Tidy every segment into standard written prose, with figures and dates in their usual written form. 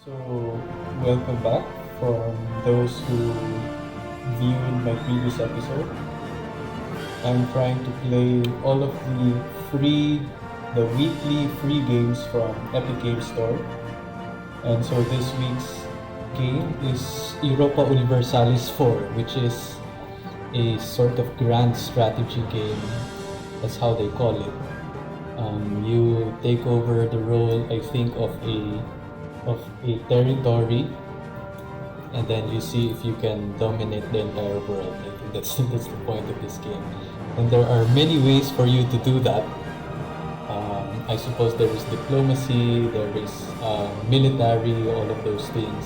So, welcome back from those who viewed my previous episode. I'm trying to play all of the weekly free games from Epic Games Store. And so this week's game is Europa Universalis IV, which is a sort of grand strategy game. That's how they call it. You take over the role, I think, of a territory, and then you see if you can dominate the entire world. I think that's the point of this game. And there are many ways for you to do that. I suppose there is diplomacy, there is military, all of those things.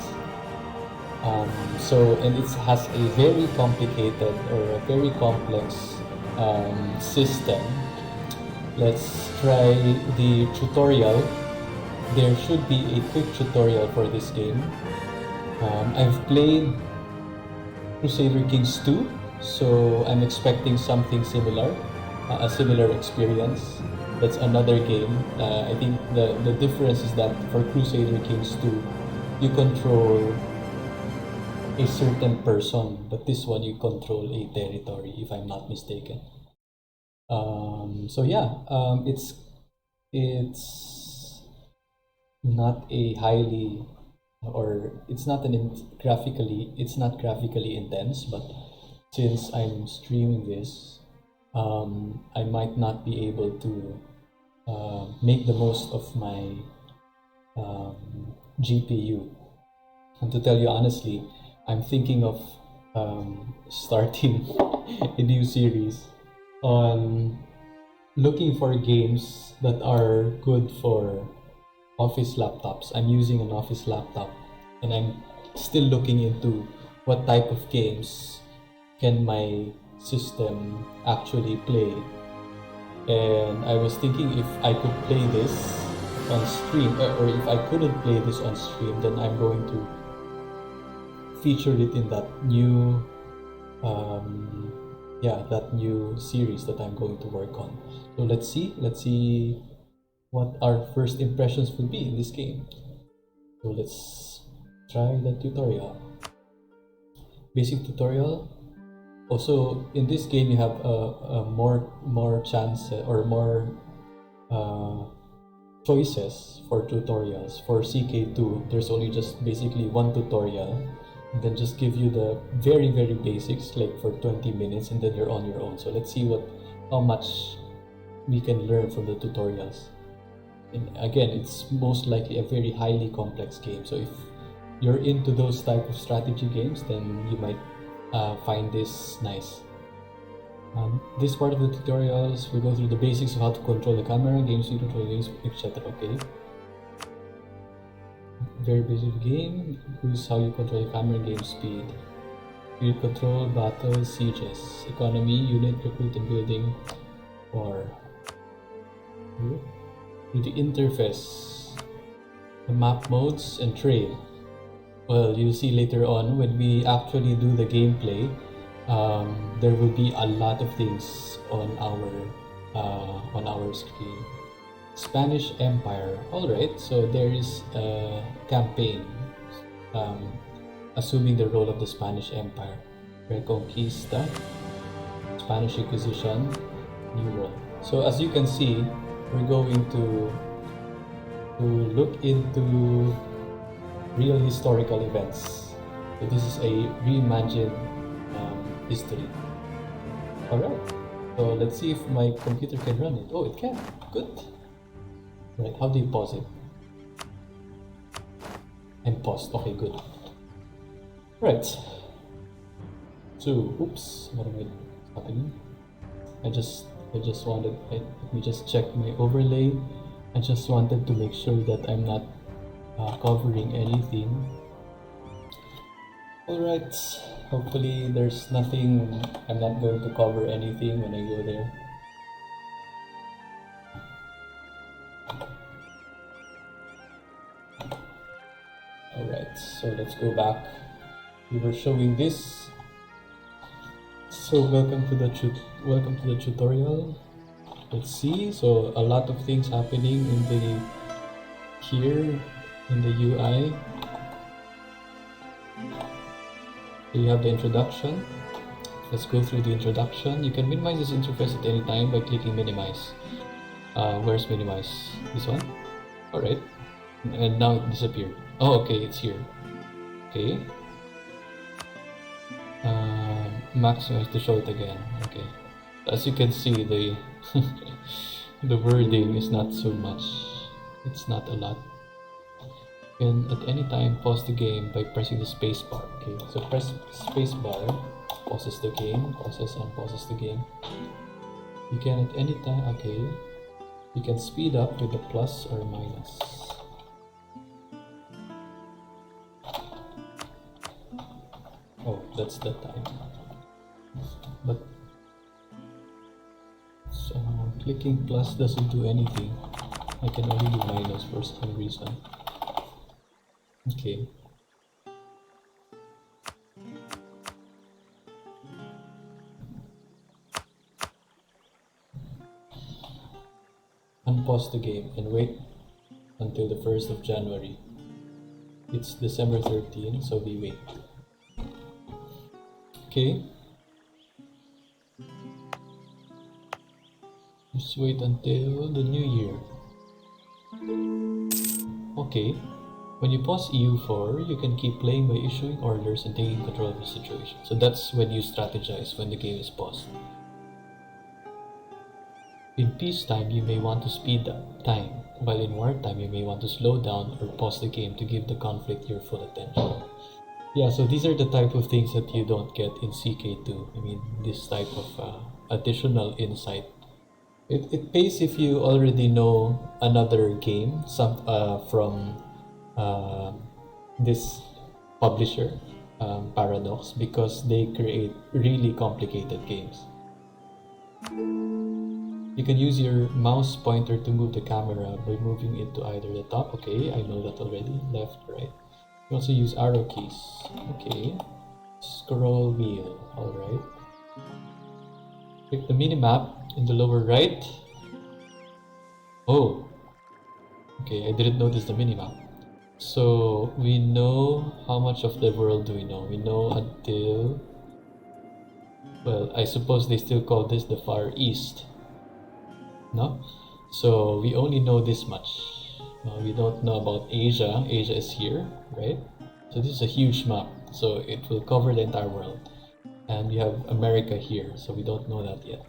And it has a very complicated or a very complex system. Let's try the tutorial. There should be a quick tutorial for this game. I've played Crusader Kings 2, so I'm expecting something similar, a similar experience. That's another game. I think the difference is that for Crusader Kings 2, you control a certain person, but this one you control a territory, if I'm not mistaken. It's not a highly or it's not it's not graphically intense, but since I'm streaming this, I might not be able to make the most of my GPU. And to tell you honestly, I'm thinking of starting a new series on looking for games that are good for office laptops. I'm using an office laptop, and I'm still looking into what type of games can my system actually play. And I was thinking if I could play this on stream, or if I couldn't play this on stream, then I'm going to feature it in that new that new series that I'm going to work on. So let's see what our first impressions will be in this game. So let's try the tutorial. Basic tutorial. Also, in this game you have more chance or more choices for tutorials. For CK2, there's only just basically one tutorial, and then just give you the very basics, like for 20 minutes, and then you're on your own. So let's see how much we can learn from the tutorials. And again, it's most likely a very highly complex game. So if you're into those type of strategy games, then you might find this nice. This part of the tutorials, we go through the basics of how to control the camera, games, control games, etc. Okay. Very basic game. Includes how you control the camera, game speed, field control, battles, sieges, economy, unit, recruit and building, war. The interface, the map modes, and trade. Well, you'll see later on when we actually do the gameplay, there will be a lot of things on our screen. Spanish Empire. All right, so there is a campaign, assuming the role of the Spanish Empire. Reconquista, Spanish Inquisition, New World. So as you can see, we're going to look into real historical events. So this is a reimagined history. Alright, so let's see if my computer can run it. Oh, it can. Good. Right, how do you pause it? And pause. Okay, good. Right. So, oops, what am I happening? I just wanted, let me just check my overlay. I just wanted to make sure that I'm not covering anything. Alright, hopefully there's nothing, I'm not going to cover anything when I go there. Alright, so let's go back. We were showing this. So welcome to the tutorial. Let's see, so a lot of things happening in the UI. You have the introduction. Let's go through the introduction. You can minimize this interface at any time by clicking minimize. Where's minimize? This one? Alright. And now it disappeared. Oh, okay, it's here. Okay. Maximize to show it again. Okay. As you can see, the the wording is not so much. It's not a lot. You can at any time pause the game by pressing the space bar. Okay, so press space bar, pauses the game, pauses and pauses the game. You can at any time, okay, you can speed up with the plus or minus. Oh, that's the time. But so clicking plus doesn't do anything. I can only do minus for some reason. Okay. Unpause the game and wait until the 1st of January. It's December 13, so we wait. Okay. Just wait until the new year. Okay. When you pause EU4, you can keep playing by issuing orders and taking control of the situation. So that's when you strategize when the game is paused. In peacetime, you may want to speed up time, while in wartime, you may want to slow down or pause the game to give the conflict your full attention. Yeah, so these are the type of things that you don't get in CK2. I mean, this type of additional insight. It pays if you already know another game from this publisher, Paradox, because they create really complicated games. You can use your mouse pointer to move the camera by moving it to either the top, okay, I know that already, left, right. You also use arrow keys, okay, scroll wheel, alright. Click the minimap in the lower right. Oh, okay, I didn't notice the minimap. So we know how much of the world do we know? We know until, well, I suppose they still call this the Far East. No? So we only know this much. We don't know about Asia. Asia is here, right? So this is a huge map. So it will cover the entire world. And we have America here, so we don't know that yet.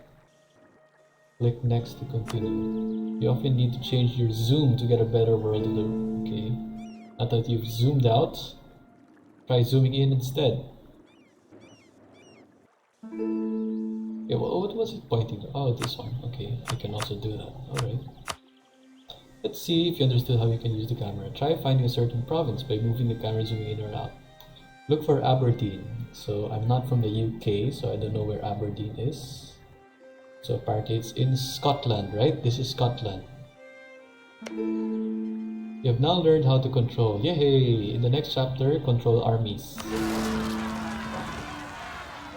Click next to continue. You often need to change your zoom to get a better world of the... Okay. Now that you've zoomed out, try zooming in instead. Yeah, what was it pointing to? Oh, this one. Okay, I can also do that. Alright. Let's see if you understood how you can use the camera. Try finding a certain province by moving the camera zooming in or out. Look for Aberdeen. So I'm not from the UK, so I don't know where Aberdeen is. So apparently it's in Scotland, right? This is Scotland. You have now learned how to control. Yay! In the next chapter, control armies.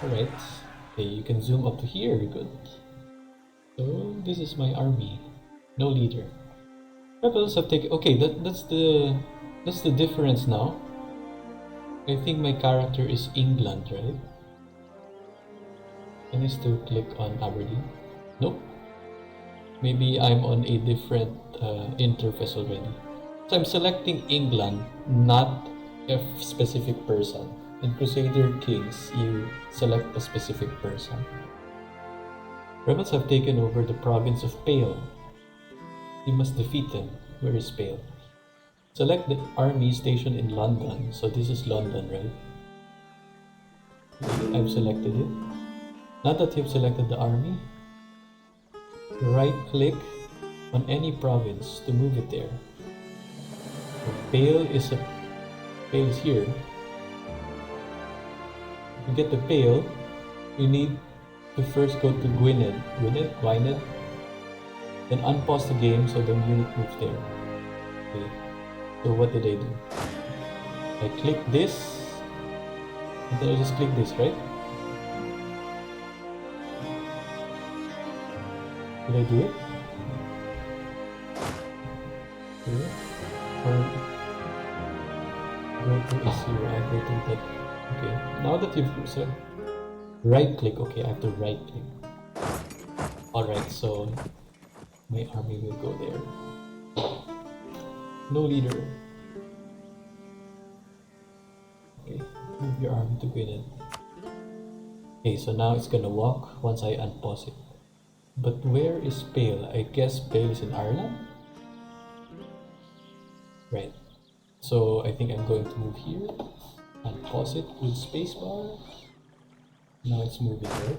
Alright. Okay, you can zoom up to here. Good. So this is my army. No leader. Rebels have taken... Okay, that's the difference now. I think my character is England, right? Can I still click on Aberdeen? Nope. Maybe I'm on a different interface already. So I'm selecting England, not a specific person. In Crusader Kings, you select a specific person. Rebels have taken over the province of Pale. You must defeat them. Where is Pale? Select the army stationed in London. So this is London, right? I've selected it. Now that you've selected the army, right-click on any province to move it there. So Pale is here. To get the Pale, you need to first go to Gwynedd, then unpause the game so the unit moves there. Okay. So what did I do? I click this, and then I just click this, right? Did I do it? Okay. Or go to issue, I go to that. Okay, now that you've so right click, okay, I have to right click. Alright, so my army will go there. No leader. Okay, move your army to Gwynedd. Okay, so now it's gonna walk once I unpause it. But where is Pale? I guess Pale is in Ireland? Right. So I think I'm going to move here. Unpause it with spacebar. Now it's moving there.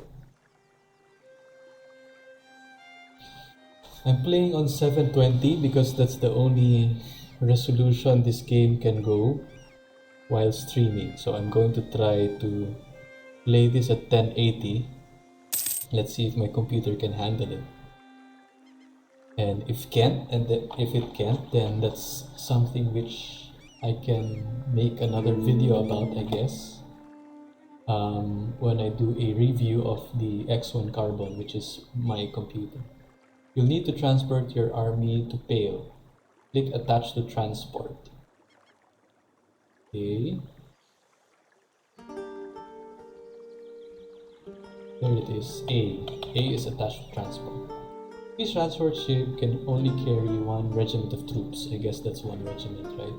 I'm playing on 720 because that's the only resolution this game can go while streaming. So I'm going to try to play this at 1080. Let's see if my computer can handle it. And if it can't, then that's something which I can make another video about, I guess. When I do a review of the X1 Carbon, which is my computer. You'll need to transport your army to Pale. Click attach to transport. Okay. There it is. A. A is attached to transport. This transport ship can only carry one regiment of troops. I guess that's one regiment, right?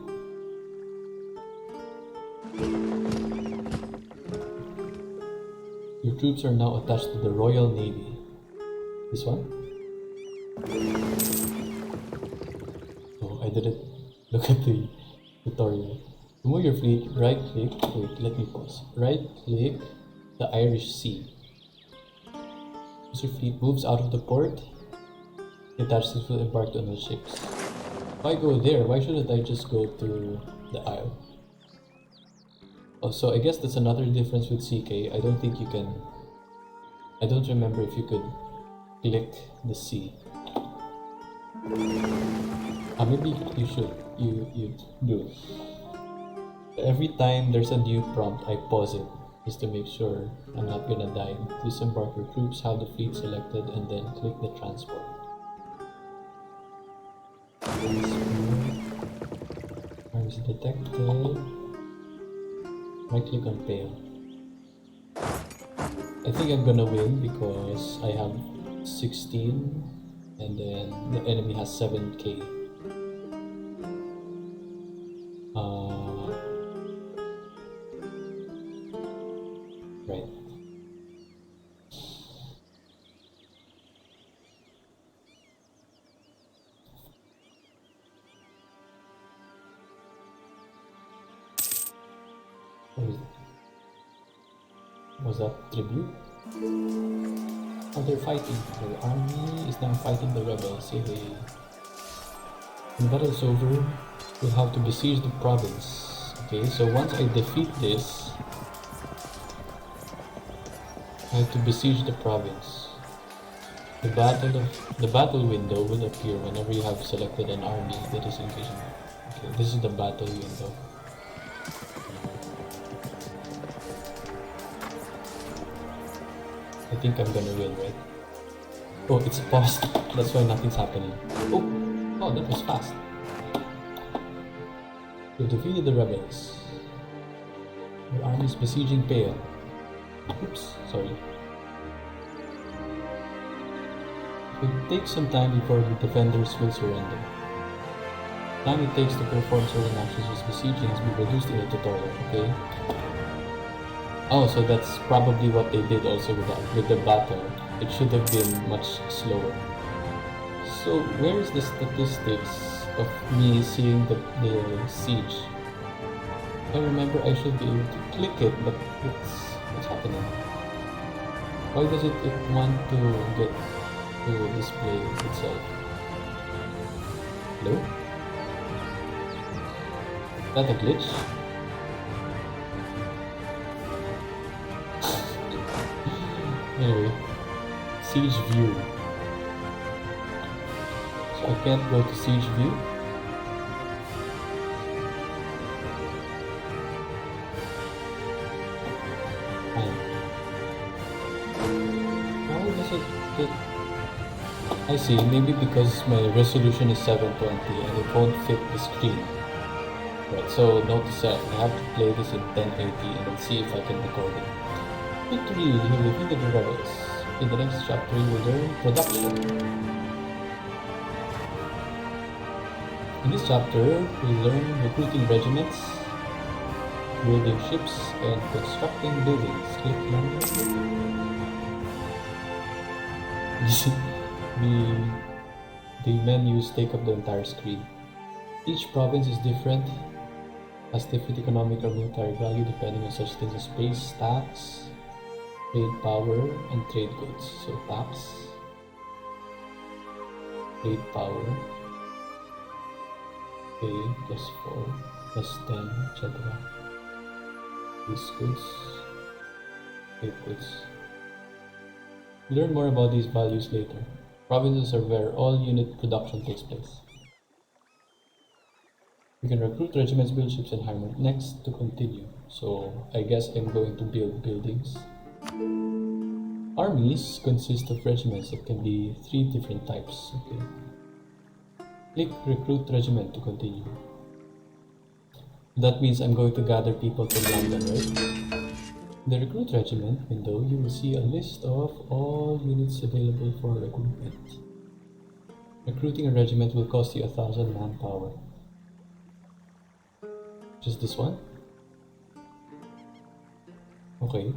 Your troops are now attached to the Royal Navy. This one? Oh, I didn't look at the tutorial. To move your fleet, right click. Wait, let me pause. Right click the Irish Sea. As your fleet moves out of the port, the attached ships will embark on the ships. If I go there, why shouldn't I just go to the Isle? Oh, so I guess that's another difference with CK. I don't think you can... I don't remember if you could click the C. Maybe you should. You do. Every time there's a new prompt, I pause it just to make sure I'm not gonna die. Disembark your troops, have the fleet selected, and then click the transport. Arms detected. Right click on Pale. I think I'm gonna win because I have 16 and then the enemy has 7k. Right. What is it? Was that tribute? Oh, they're fighting. The army is now fighting the rebels. When the battle is over, we'll have to besiege the province. Okay, so once I defeat this, I have to besiege the province. The battle window will appear whenever you have selected an army that is engaging. Okay, this is the battle window. I think I'm gonna win, right? Oh, it's paused. That's why nothing's happening. Oh, that was fast. You've defeated the rebels. Your army is besieging Pale. Oops, sorry. It will take some time before the defenders will surrender. The time it takes to perform certain actions with besieging has been reduced in the tutorial, okay? Oh, so that's probably what they did also with the battle. It should have been much slower. So where is the statistics of me seeing the siege? I remember I should be able to click it, but what's happening? Why does it want to get to display itself? Hello? Is that a glitch? Anyway, siege view. So I can't go to siege view. Why does it get... I see, maybe because my resolution is 720 and it won't fit the screen. Right, so note to self, I have to play this in 1080 and then see if I can record it. Victory, you defeated the rebels. In the next chapter, you will learn production. In this chapter, we'll learn recruiting regiments, building ships, and constructing buildings. Click London. The menus take up the entire screen. Each province is different, has different economic or military value depending on such things as space, tax, trade power, and trade goods. So tax, trade power, pay +4, +10, etc. These goods, trade goods. We'll learn more about these values later. Provinces are where all unit production takes place. We can recruit regiments, build ships, and hire men. Next, to continue. So, I guess I'm going to build buildings. Armies consist of regiments that can be 3 different types. Okay. Click Recruit Regiment to continue. That means I'm going to gather people from London, right? In the Recruit Regiment window, you will see a list of all units available for recruitment. Recruiting a regiment will cost you 1,000 manpower. Just this one? Okay.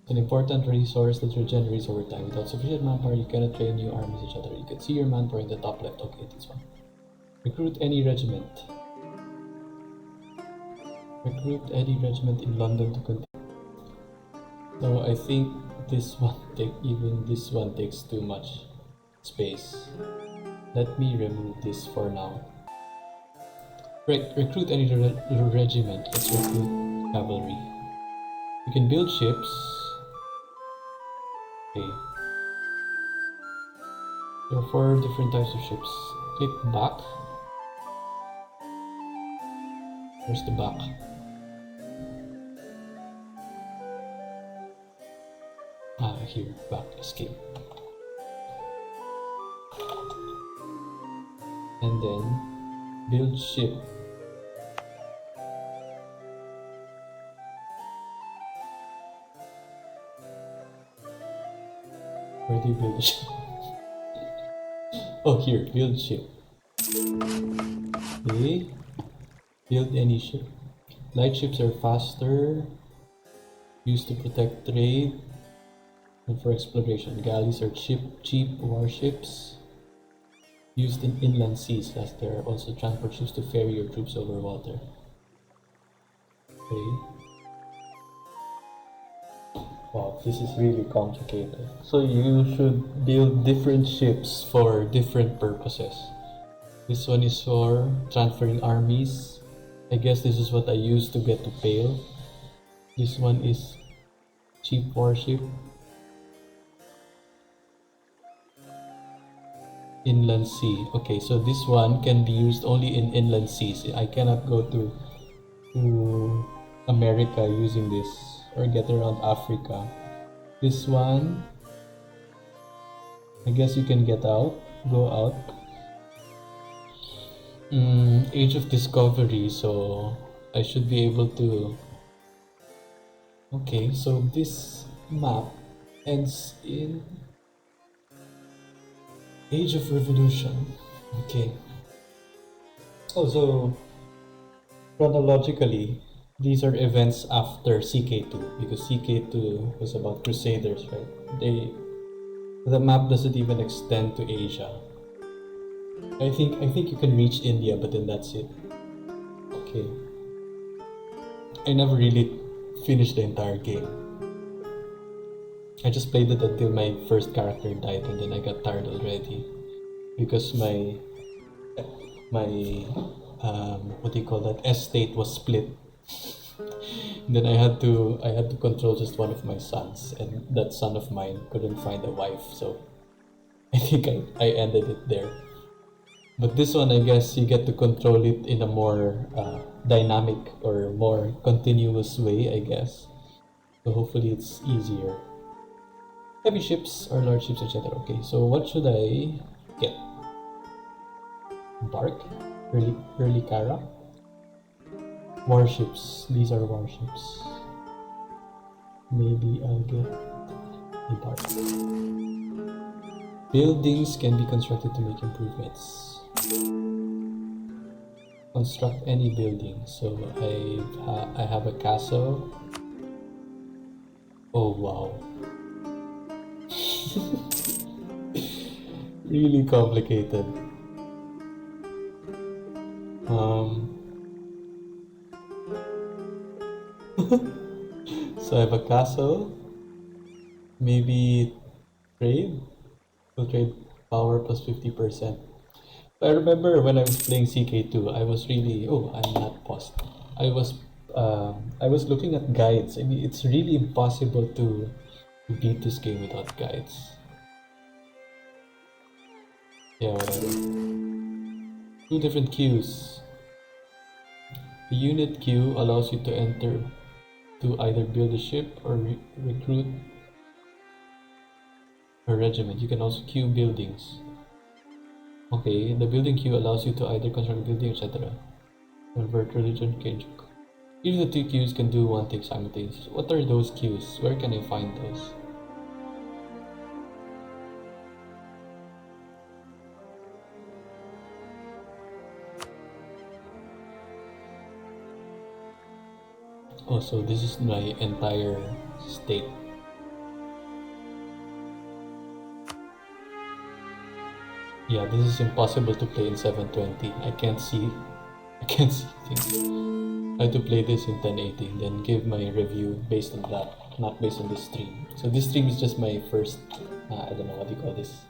It's an important resource that regenerates over time. Without sufficient manpower, you cannot train new armies each other. You can see your manpower in the top left. Okay, this one. Recruit any regiment. Recruit any regiment in London to continue. So I think this one takes too much space. Let me remove this for now. Recruit any regiment. Let's recruit cavalry. You can build ships. Okay. There are 4 different types of ships. Click back. Where's the back? Here, back, escape. And then build ship. Where do you build a ship? Oh, here, build ship. Okay. Build any ship. Light ships are faster, used to protect trade and for exploration. Galleys are cheap warships used in inland seas, as there are also transport ships to ferry your troops over water. Okay. Wow, this is really complicated. So you should build different ships for different purposes. This one is for transferring armies. I guess this is what I used to get to Pale. This one is cheap warship. Inland sea. Okay, so this one can be used only in inland seas. I cannot go to America using this or get around Africa. This one, I guess you can go out. Age of Discovery, so I should be able to. Okay, so this map ends in Age of Revolution. Okay. Oh, so chronologically, these are events after CK2 because CK2 was about Crusaders, right? The map doesn't even extend to Asia. I think you can reach India, but then that's it. Okay. I never really finished the entire game. I just played it until my first character died, and then I got tired already because my what do you call that, estate was split. Then I had to control just one of my sons, and that son of mine couldn't find a wife, so I think I ended it there. But this one, I guess you get to control it in a more dynamic or more continuous way, I guess. So hopefully it's easier. Heavy ships or large ships, etc. Okay, so what should I get? Bark? Early Cara? Warships. These are warships. Maybe I'll get a bark. Buildings can be constructed to make improvements. Construct any building. So I have a castle. Oh wow. Really complicated. So I have a castle. Maybe trade. We'll trade power plus 50%. I remember when I was playing CK2, I was really I'm not paused. I was looking at guides. I mean, it's really impossible to beat this game without guides. Yeah, whatever. 2 different queues. The unit queue allows you to enter to either build a ship or recruit a regiment. You can also queue buildings. Okay, the building queue allows you to either construct a building, etc. Convert religion cage. Each of the 2 queues can do one thing simultaneously. What are those queues? Where can I find those? Oh, so this is my entire state. Yeah, this is impossible to play in 720. I can't see things. I have to play this in 1080, then give my review based on that, not based on this stream. So this stream is just my first, I don't know what you call this.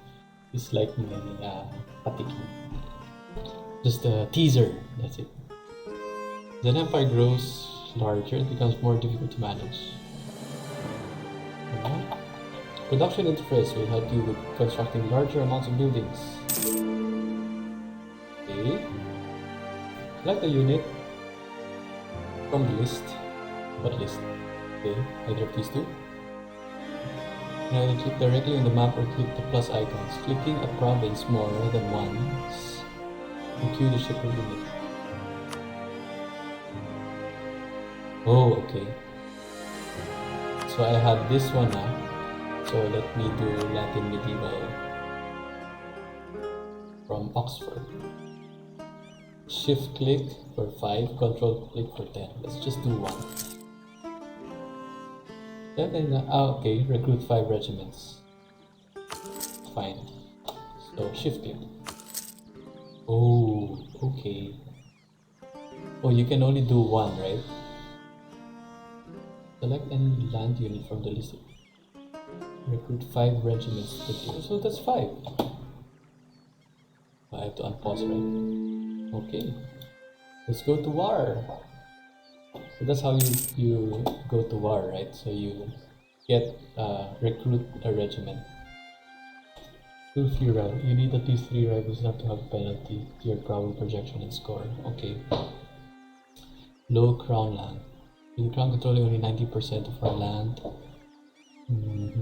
It's like my patiki. Just a teaser, that's it. As an empire grows larger, it becomes more difficult to manage. Production interface will help you with constructing larger amounts of buildings. Okay. Select a unit from the list. What list? Okay, either of these two. Now click directly on the map or click the plus icons. Clicking a province more than once will queue the shipper unit. Oh, okay. So I have this one now. So let me do Latin Medieval from Oxford. Shift click for 5, control click for 10. Let's just do 1. Okay, recruit 5 regiments. Fine. So shift click. Oh, okay. Oh, you can only do 1, right? Select any land unit from the list. Recruit 5 regiments to the team. So that's 5. I have to unpause, right? Okay. Let's go to war. So that's how you go to war, right? So you get recruit a regiment. True few rivals. You need at least 3 rivals not to have a penalty to your probable projection and score. Okay. Low crown land. With the crown controlling only 90% of our land. We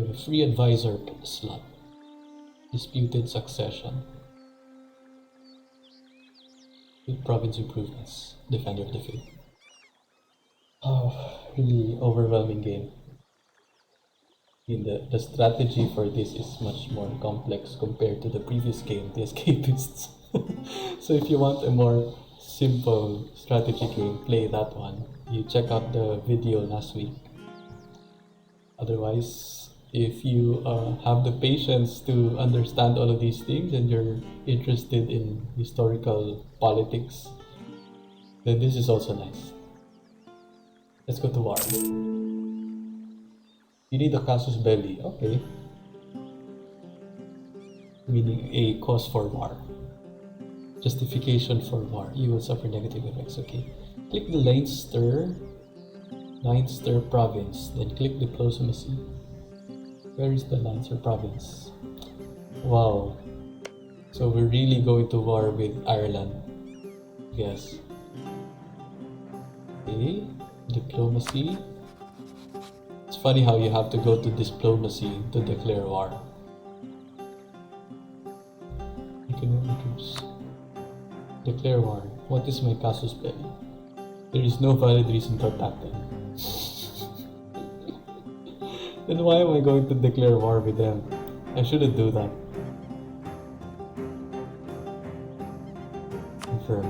have a free advisor slot. Disputed succession. With province improvements. Defender of the faith. Oh, really overwhelming game. The strategy for this is much more complex compared to the previous game, The Escapists. So if you want a more simple strategy game, play that one. You check out the video last week. Otherwise, if you have the patience to understand all of these things and you're interested in historical politics, then this is also nice. Let's go to war. You need a casus belli, okay. Meaning a cause for war. Justification for war. You will suffer negative effects, okay. Click the Leinster province, then click diplomacy. Where is the Leinster province? Wow. So we're really going to war with Ireland. Yes. Okay. Diplomacy. It's funny how you have to go to diplomacy to declare war. Economic troops. Declare war. What is my casus belli? There is no valid reason to attack them. Then why am I going to declare war with them? I shouldn't do that. Confirm.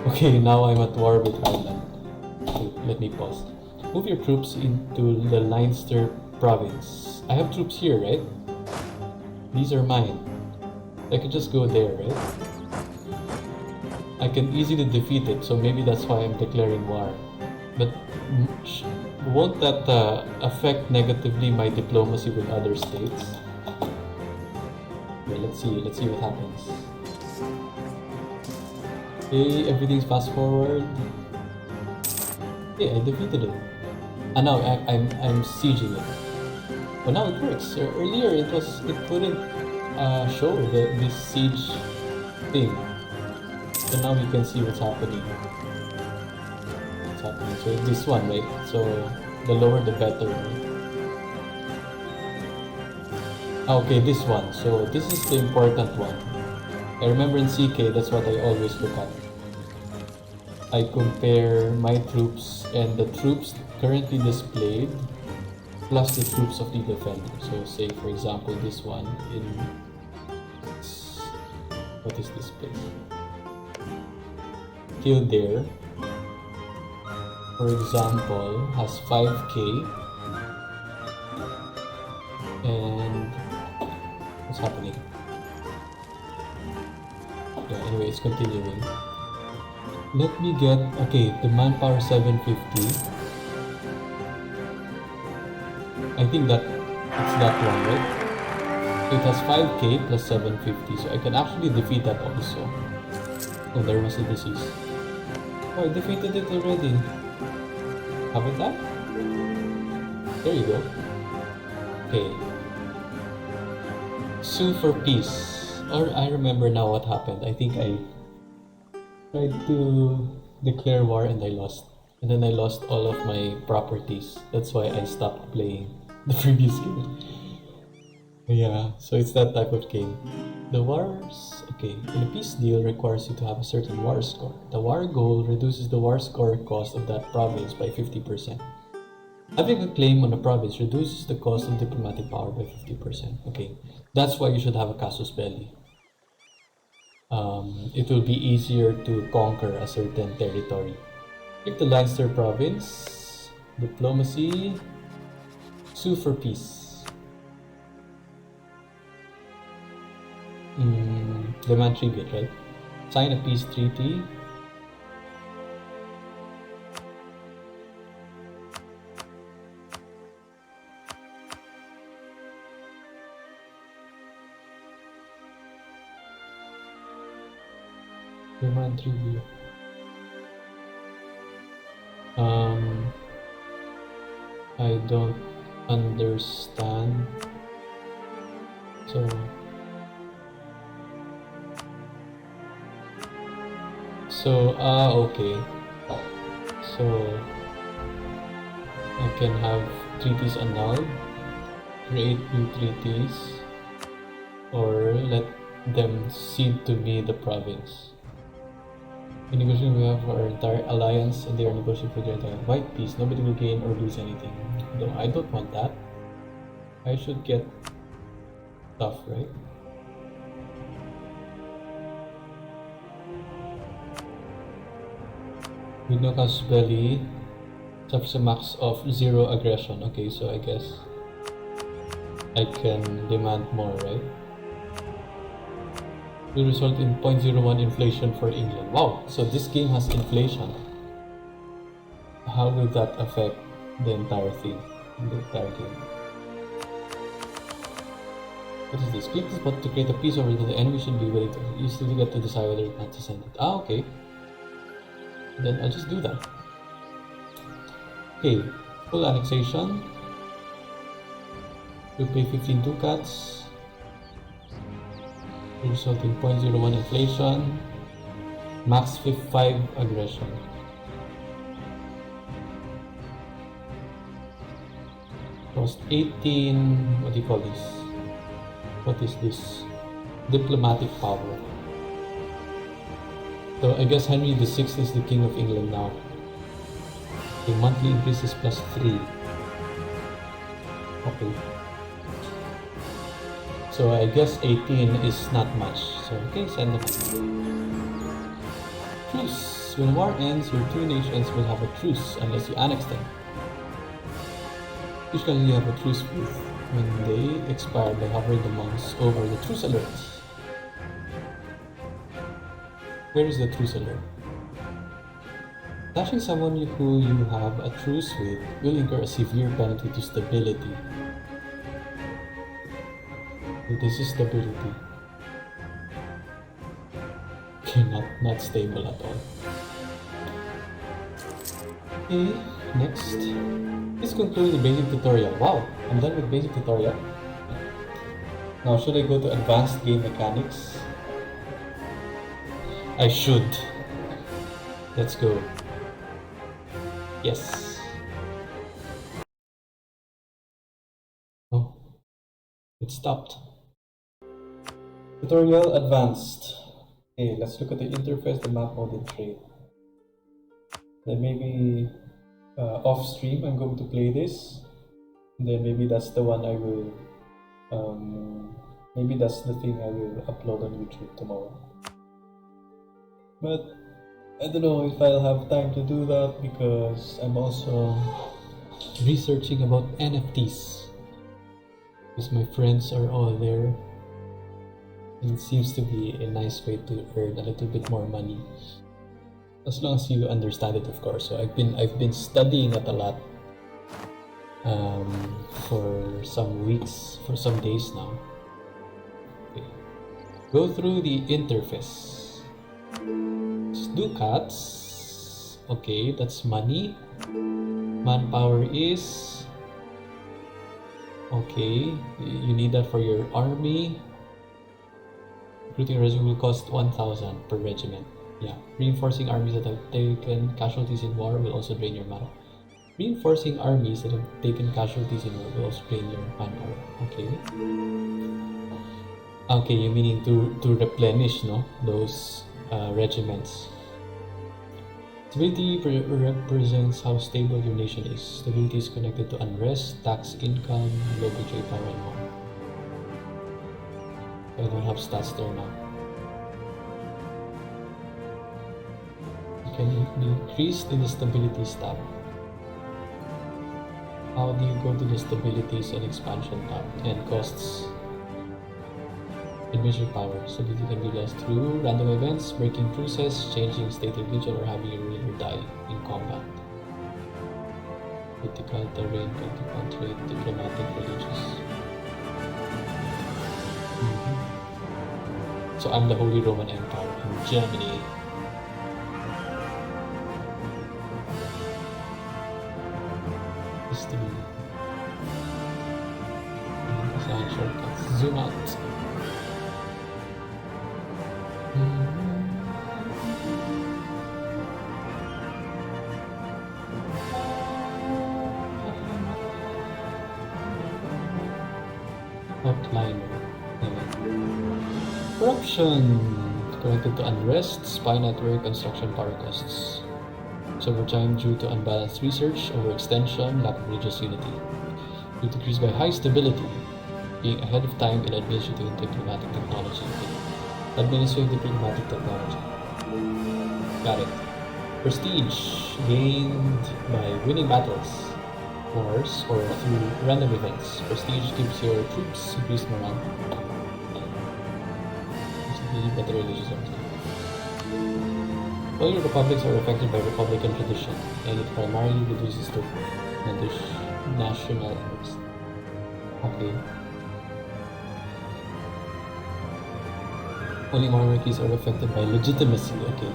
Okay, now I'm at war with Ireland. Wait, let me pause. Move your troops into the Leinster province. I have troops here, right? These are mine. I could just go there, right? I can easily defeat it, so maybe that's why I'm declaring war. But won't that affect negatively my diplomacy with other states? Okay, let's see what happens. Okay, everything's fast forward. Okay, I defeated it. And now I'm sieging it. But now it works. Earlier it couldn't show this siege thing. So now we can see what's happening. So it's this one, right? So the lower the better. Okay, this one. So this is the important one. I remember in CK, that's what I always look at. I compare my troops and the troops currently displayed plus the troops of the defender. So say for example this one in what is this place? Kildare, for example, has 5k, and what's happening? Yeah, anyway, it's continuing. Let me get, okay, the manpower 750. I think that it's that one, right? So it has 5k plus 750, so I can actually defeat that also. Oh, there was a disease. Oh, I defeated it already. Haven't I? There you go. Okay. Sue for peace. Or I remember now what happened. I think I tried to declare war and I lost. And then I lost all of my properties. That's why I stopped playing the previous game. Yeah, so it's that type of game. The wars, okay, in a peace deal requires you to have a certain war score. The war goal reduces the war score cost of that province by 50%. Having a claim on a province reduces the cost of diplomatic power by 50%. Okay, that's why you should have a casus belli. It will be easier to conquer a certain territory. Pick the Leinster province, diplomacy, sue for peace. Demand tribute, right? Sign a peace treaty. Demand tribute. I don't understand. Okay. So I can have treaties annulled, create new treaties, or let them cede to me the province. In negotiation, we have our entire alliance, and they are negotiating for their entire white peace. Nobody will gain or lose anything. No, I don't want that. I should get stuff, right? With no casus belli, suffers a max of 0 aggression. Okay, so I guess I can demand more, right? Will result in 0.01 inflation for England. Wow, so this game has inflation. How will that affect the entire thing? The entire game. What is this? Click this button to create a piece over that the enemy should be willing to. You still get to decide whether or not to send it. Ah, okay. Then I'll just do that. Okay, full annexation. You pay 15 ducats. Result in 0.01 inflation. Max 5 aggression. Cost 18. What do you call this? What is this? Diplomatic power. So I guess Henry VI is the King of England now. The monthly increase is +3. Okay. So I guess 18 is not much. So okay, send them. Truce. When war ends, your two nations will have a truce unless you annex them. Usually you have a truce with when they expire by hovering the mouse over the truce alert. Where is the truce alert? Touching someone who you have a truce with will incur a severe penalty to stability. So this is stability. Okay, not stable at all. Okay, next. This concludes the basic tutorial. Wow, I'm done with basic tutorial. Now should I go to advanced game mechanics? I should. Let's go. Yes. Oh, it stopped. Tutorial advanced. Okay, let's look at the interface, the map mode, and trade. Then maybe off stream I'm going to play this. And then maybe that's the one I will. Maybe that's the thing I will upload on YouTube tomorrow. But I don't know if I'll have time to do that because I'm also researching about NFTs. Because my friends are all there. And it seems to be a nice way to earn a little bit more money. As long as you understand it, of course. So I've been studying it a lot for some weeks, for some days now. Okay. Go through the interface. Ducats. Okay, that's money. Manpower is okay. You need that for your army. Recruiting regiment will cost 1,000 per regiment. Yeah. Reinforcing armies that have taken casualties in war will also drain your mana. Reinforcing armies that have taken casualties in war will also drain your manpower. Okay. Okay, you meaning to replenish, no? Those regiments. Stability represents how stable your nation is. Stability is connected to unrest, tax income, local trade power, and more. I don't have stats there now. You can increase in the stabilities tab. How do you go to the stabilities and expansion tab and costs? Admission power. Stability can be lost through random events, breaking truces, changing state religion, or having your ruler die in combat. Political terrain, political trade, diplomatic, religious. So I'm the Holy Roman Empire in Germany. History. Design shortcuts. Zoom out. Outliner. Corruption connected to unrest, spy network, construction power costs. Server time due to unbalanced research, overextension, lack of religious unity. Will decrease by high stability, being ahead of time in administrative and diplomatic technology. Administrative diplomatic technology. Got it. Prestige gained by winning battles, wars, or through random events. Prestige gives your troops increased morale. Better religious all your republics are affected by republican tradition, and it primarily reduces the national interest. Okay. Only monarchies are affected by legitimacy. Okay.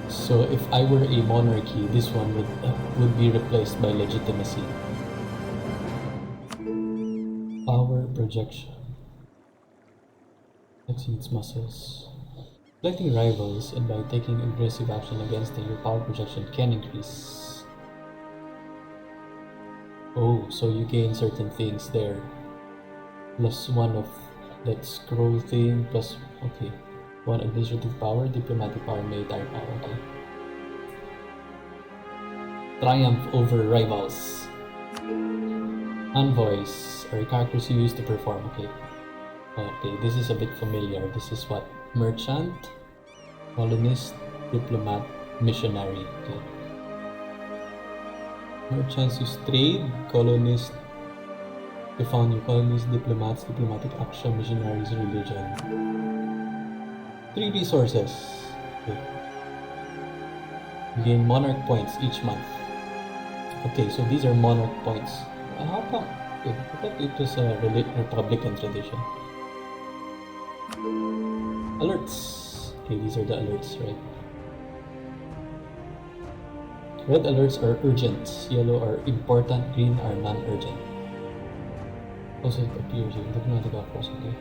So if I were a monarchy, this one would be replaced by legitimacy. Power projection. Exceeds muscles. Selecting rivals and by taking aggressive action against them, your power projection can increase. Oh, so you gain certain things there. Plus one of that scroll thing, plus okay. 1 administrative power, diplomatic power, military power. Okay. Triumph over rivals. Envoys are characters you use to perform. Okay. Okay, this is a bit familiar. This is what? Merchant, colonist, diplomat, missionary. Okay. Merchants use trade, colonists, they found new colonies, diplomats, diplomatic action, missionaries, religion. 3 resources. Okay. Gain monarch points each month. Okay, so these are monarch points. How come? Okay, I thought it was a Republican tradition. Alerts. Okay, these are the alerts, right? Red alerts are urgent, yellow are important, green are non-urgent. Also, it appears here, diplomatic offers, okay.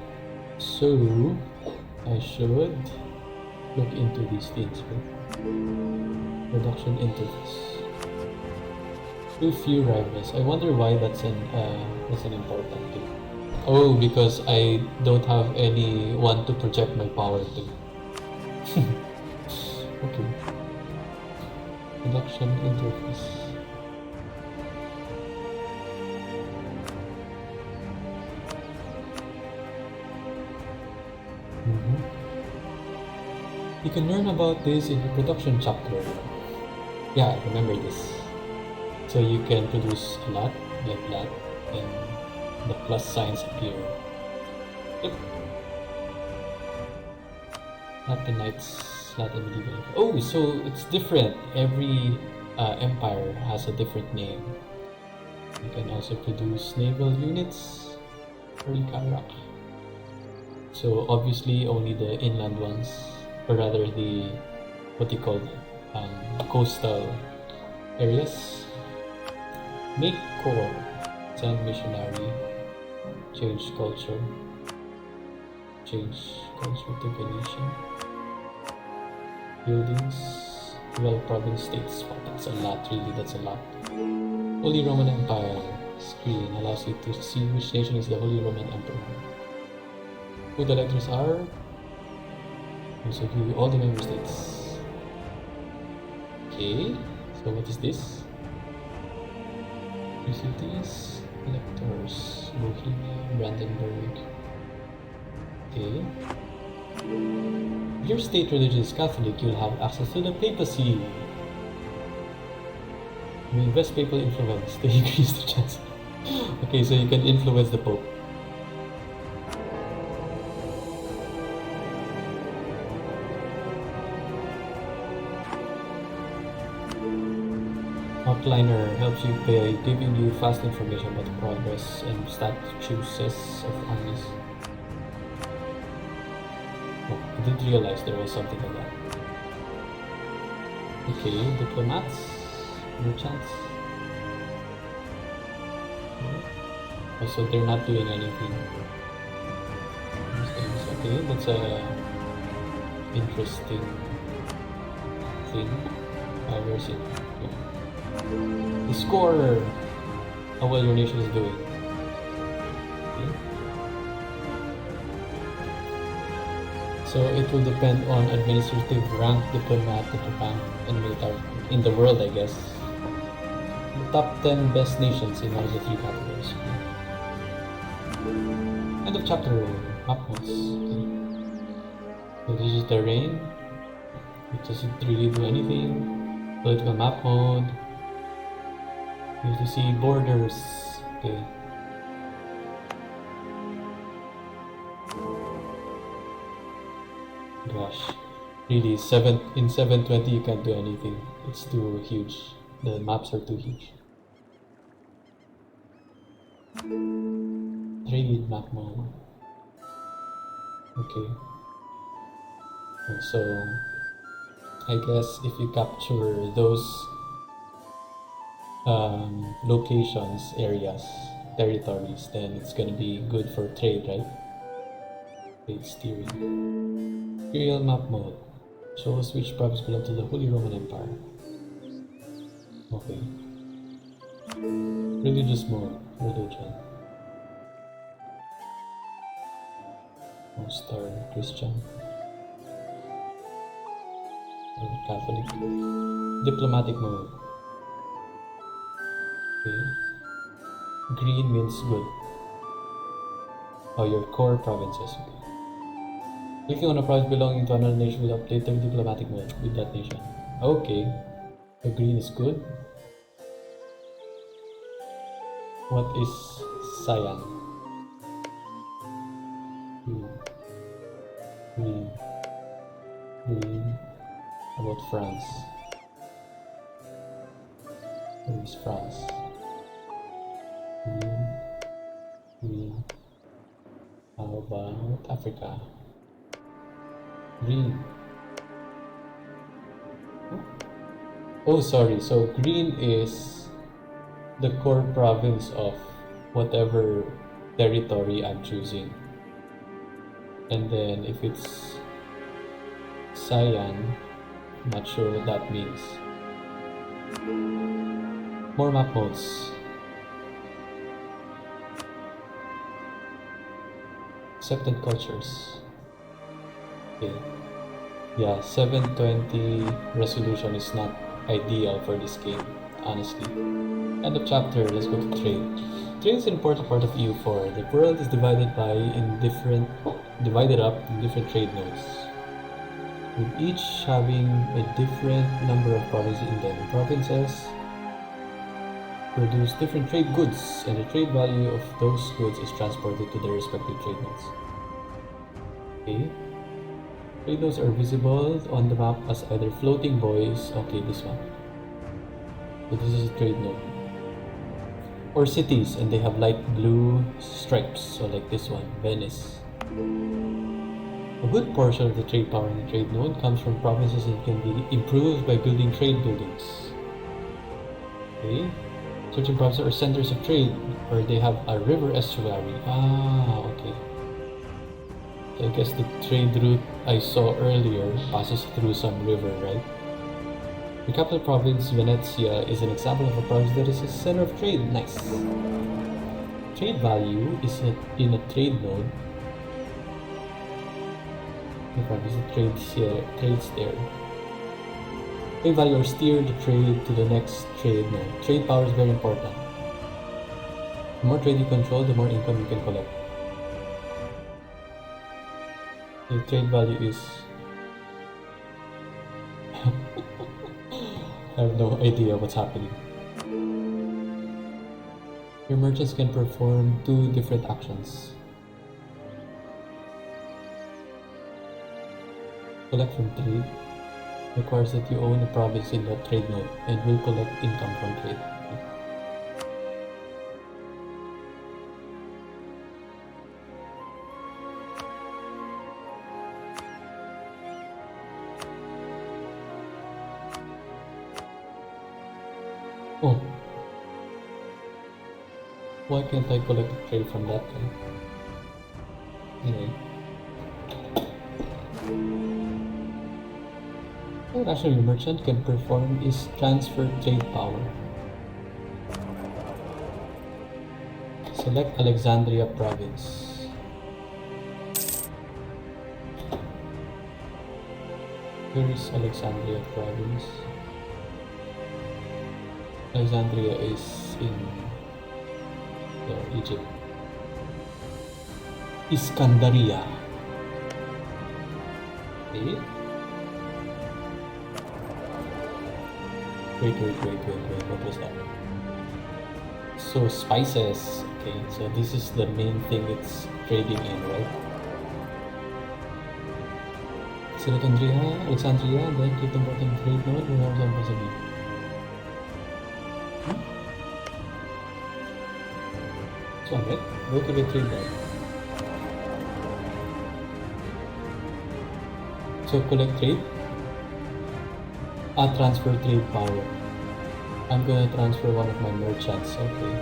So, I should look into these things, right? Production interface. Too few rivals. I wonder why that's an important thing. Oh, because I don't have anyone to project my power to. Okay. Production interface. You can learn about this in the production chapter. Yeah, I remember this. So you can produce a lot, like that, and the plus signs appear. Yep. Latin Knights, Latin Medieval. Oh, so it's different. Every empire has a different name. You can also produce naval units, early Karak. So obviously only the inland ones, or rather the, what you call coastal areas. Make core, send missionary, change culture to Venetian. Buildings, 12 province states. Wow, that's a lot, really, that's a lot. Holy Roman Empire screen allows you to see which nation is the Holy Roman Emperor. Who the letters are. Also give you all the member states. Okay, so what is this? Cities, electors, Bohemia, Brandenburg. Okay. If your state religion is Catholic, you'll have access to the papacy. You invest papal influence to increase the chance. Okay, so you can influence the Pope. Outliner helps you by giving you fast information about the progress and statuses of armies. Oh, I didn't realize there was something like that. Okay, diplomats, merchants. Oh, so they're not doing anything. Okay, that's a interesting thing. Where is it? The score! How well your nation is doing. Okay. So it will depend on administrative rank, diplomatic rank, and military in the world, I guess. The top 10 best nations in all the 3 categories. Okay. End of chapter. Map modes. Okay. So this is terrain. It doesn't really do anything. Political map mode. You have to see borders. Okay. Gosh. Really, in 720 you can't do anything. It's too huge. The maps are too huge. Trade map mode. Okay. So I guess if you capture those locations, areas, territories, then it's gonna be good for trade, right? Trade steering. Imperial map mode shows which province belong to the Holy Roman Empire. Okay. Religious mode, religion. Most are Christian. Catholic. Diplomatic mode. Okay. Green means good. Oh, your core provinces. Okay. Clicking on a province belonging to another nation will update the diplomatic mode with that nation. Okay. So green is good. What is cyan? Green. Green. How about France? Where is France? Green. Green. How about Africa? Green. Oh, sorry. So green is the core province of whatever territory I'm choosing. And then if it's cyan, I'm not sure what that means. More map modes. Accepted cultures. Okay. Yeah, 720 resolution is not ideal for this game, honestly. End of chapter, let's go to trade. Trade is an important part of EU4. The world is divided up in different trade nodes, with each having a different number of provinces in them. Provinces produce different trade goods, and the trade value of those goods is transported to their respective trade nodes. Okay. Trade nodes are visible on the map as either floating buoys, okay, this one. So this is a trade node. Or cities, and they have light blue stripes, so like this one, Venice. A good portion of the trade power in the trade node comes from provinces that can be improved by building trade buildings. Okay. Certain provinces are centers of trade, where they have a river estuary. Ah, okay. So I guess the trade route I saw earlier passes through some river, right? The capital province, Venezia, is an example of a province that is a center of trade. Nice. Trade value is in a trade node. The province trades there. Trade value or steer the trade to the next trade node. Trade power is very important. The more trade you control, the more income you can collect. The trade value is... I have no idea what's happening. Your merchants can perform 2 different actions. Collect from trade requires that you own a province in that trade node and will collect income from trade. Oh. Why can't I collect a trade from that guy? Anyway. What actually your merchant can perform is transfer trade power. Select Alexandria province. Where is Alexandria province? Alexandria is in Egypt. Iskandaria. Okay. Wait, what was that? So spices. Okay, so this is the main thing it's trading in, right? Select Alexandria, and then click the button trade node or have some possibility. This one, right? Go to the trade node. So collect trade. Transfer trade power. I'm gonna transfer one of my merchants, okay.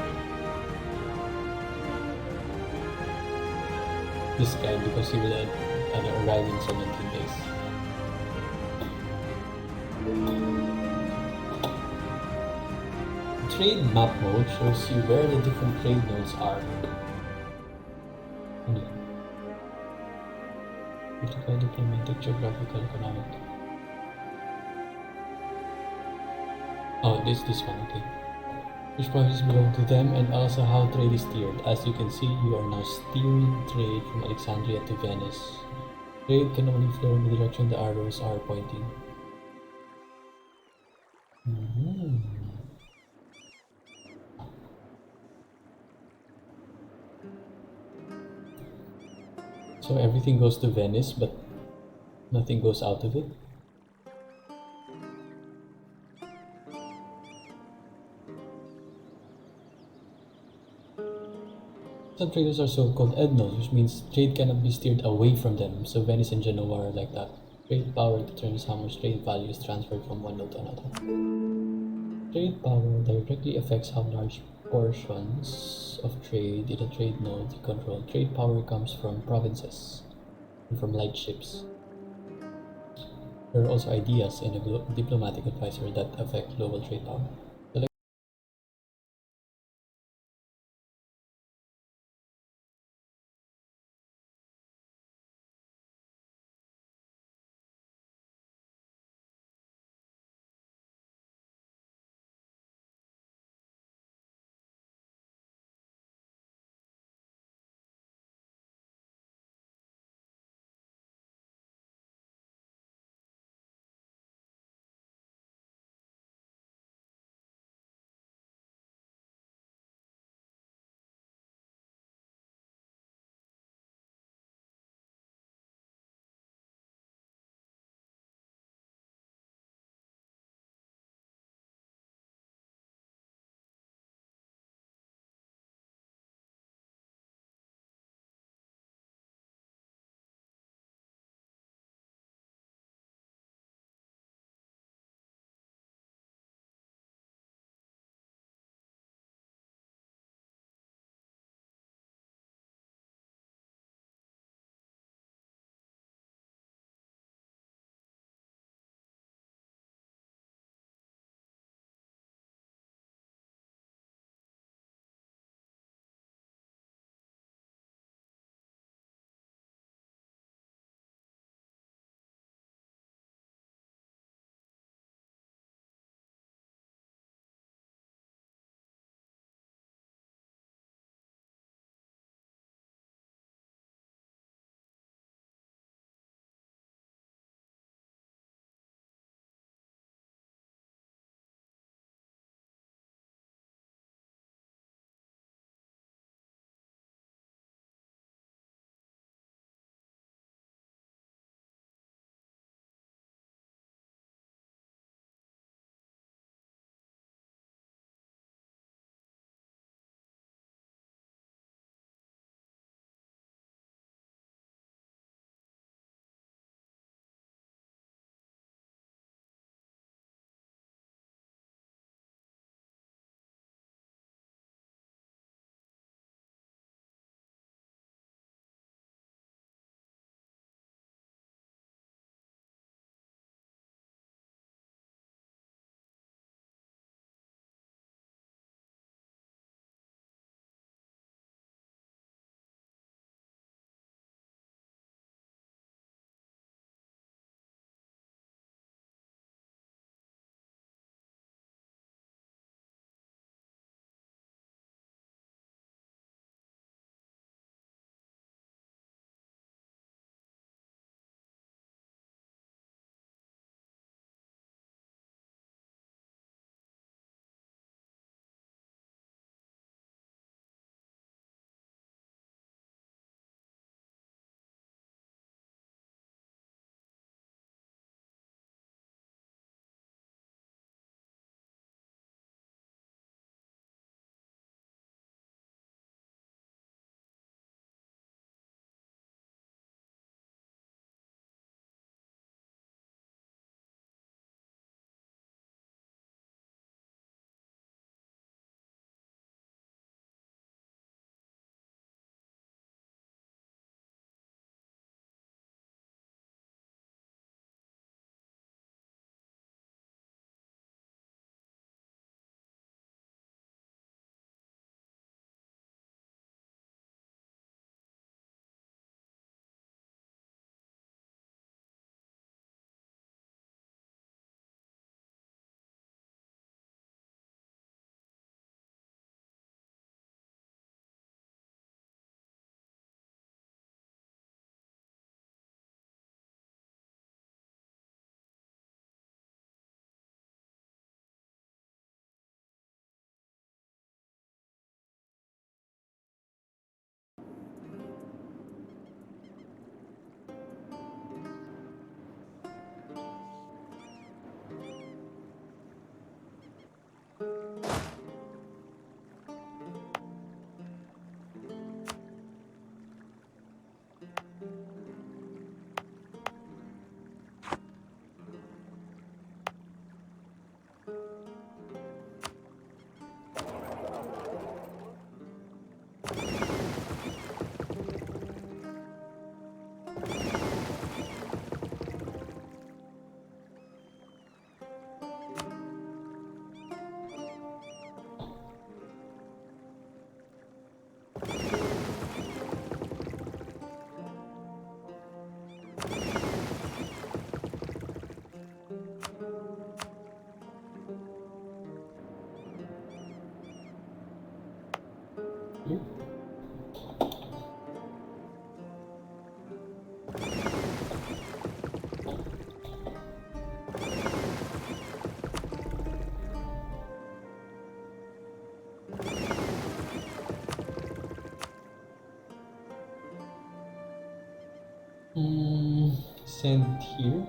This guy, because he will arrive in 17 days. Trade map mode shows you where the different trade nodes are. Political, diplomatic, geographical, economic. Oh, this one, okay. Which provinces belong to them and also how trade is steered. As you can see, you are now steering trade from Alexandria to Venice. Trade can only flow in the direction the arrows are pointing. Mhm. So everything goes to Venice, but nothing goes out of it. Some traders are so-called ethnos, which means trade cannot be steered away from them. So Venice and Genoa are like that. Trade power determines how much trade value is transferred from one node to another. Trade power directly affects how large portions of trade in a trade node you control. Trade power comes from provinces and from light ships. There are also ideas in a diplomatic advisor that affect global trade power. So Here. Send here.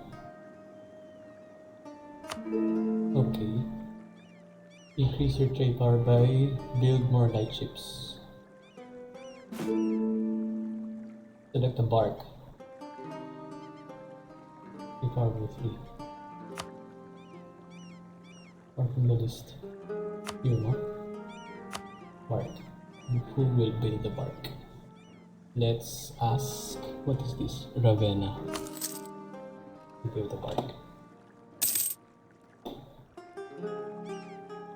Okay. Increase your trade power by build more light ships. Select a bark. Trade power by 3. Bark from the list. Here, no? Bark. Who will build the bark? Let's ask, what is this? Ravenna. To build the bark.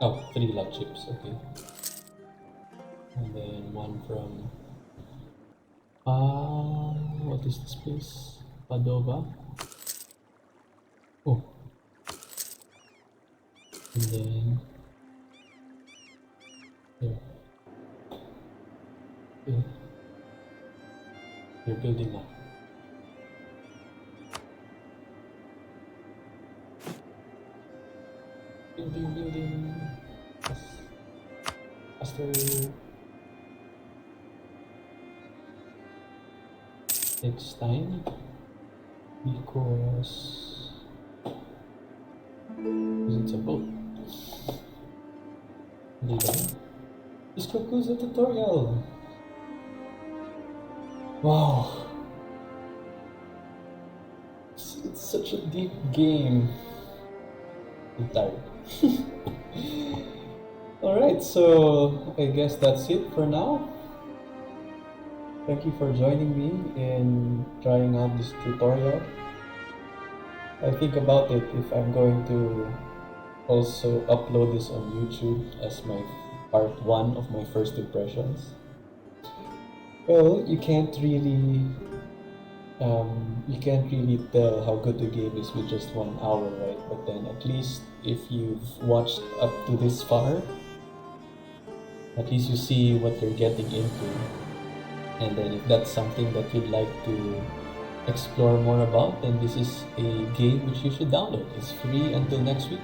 Oh, 3 light ships, okay. And then one from what is this place? Padova. Oh. And then here. Okay. You're building now. Building. Faster. Takes time because it's a boat. This concludes the tutorial. Wow. It's such a deep game. I'm tired. Alright, so I guess that's it for now. Thank you for joining me in trying out this tutorial. I think about it if I'm going to also upload this on YouTube as my part 1 of my first impressions. Well, you can't really tell how good the game is with just 1 hour, right? But then at least if you've watched up to this far, at least you see what you're getting into. And then if that's something that you'd like to explore more about, then this is a game which you should download. It's free until next week.